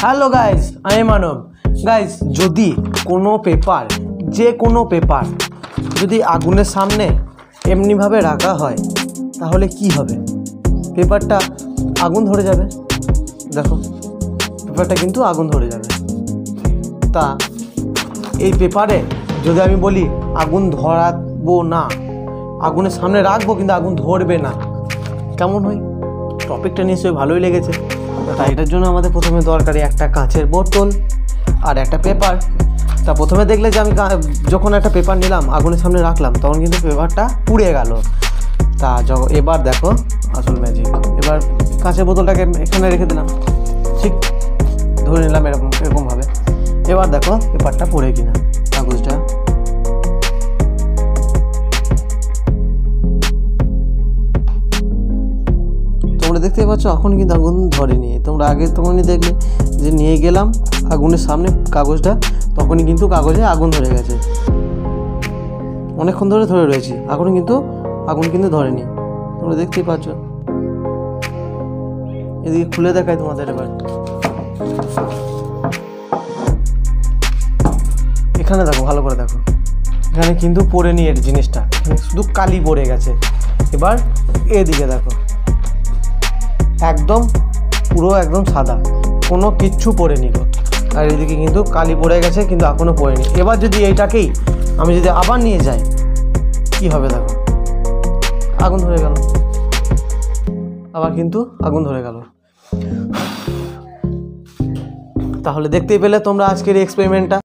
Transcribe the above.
Hello guys, আমি মানব। Guys, যদি কোনো পেপার, যে কোনো পেপার যদি আগুনের সামনে এমনিভাবে রাখা হয় তাহলে কি হবে? পেপারটা আগুন ধরে যাবে। দেখো, পেপারটা কিন্তু আগুন ধরে যাবে। তা এই পেপারে যদি আমি বলি আগুন ধরাবো না, আগুনের সামনে রাখবো কিন্তু আগুন ধরবে না, কেমন হয়? টপিকটা নিশ্চয়ই ভালোই লেগেছে। তাই এটার জন্য আমাদের প্রথমে দরকারি একটা কাঁচের বোতল আর একটা পেপার। তা প্রথমে দেখলে যে আমি যখন একটা পেপার নিলাম আগুনের সামনে রাখলাম তখন কিন্তু পেপারটা পুড়ে গেল। তা এবার দেখো আসল ম্যাজিক। এবার কাঁচের বোতলটাকে এখানে রেখে দিলাম, ঠিক ধরে নিলাম এরকমভাবে। এবার দেখো পেপারটা পড়ে কিনা, কাগজটা। তোমরা দেখতেই পাচ্ছ এখন কিন্তু আগুন ধরেনি। তোমরা আগে তখনই দেখলে যে নিয়ে গেলাম আগুনের সামনে কাগজটা, তখনই কিন্তু কাগজে আগুন ধরে গেছে। অনেকক্ষণ ধরে রয়েছি, আগুন কিন্তু ধরেনি। তোমরা দেখতেই পাচ্ছ। এদিকে খুলে দেখাই তোমাদের। এবার এখানে দেখো, ভালো করে দেখো, এখানে কিন্তু পড়েনি এর জিনিসটা, শুধু কালি পড়ে গেছে। এবার এদিকে দেখো, একদম পুরো একদম সাদা, কোনো কিচ্ছু পড়েনি গো। আর এদিকে কিন্তু কালি পড়ে গেছে কিন্তু এখনও পড়েনি। এবার যদি এইটাকেই আমি যদি আবার নিয়ে যাই কি হবে? দেখো, আগুন ধরে গেল, আবার কিন্তু আগুন ধরে গেল। তাহলে দেখতেই পেলে তোমরা আজকের এক্সপেরিমেন্টটা।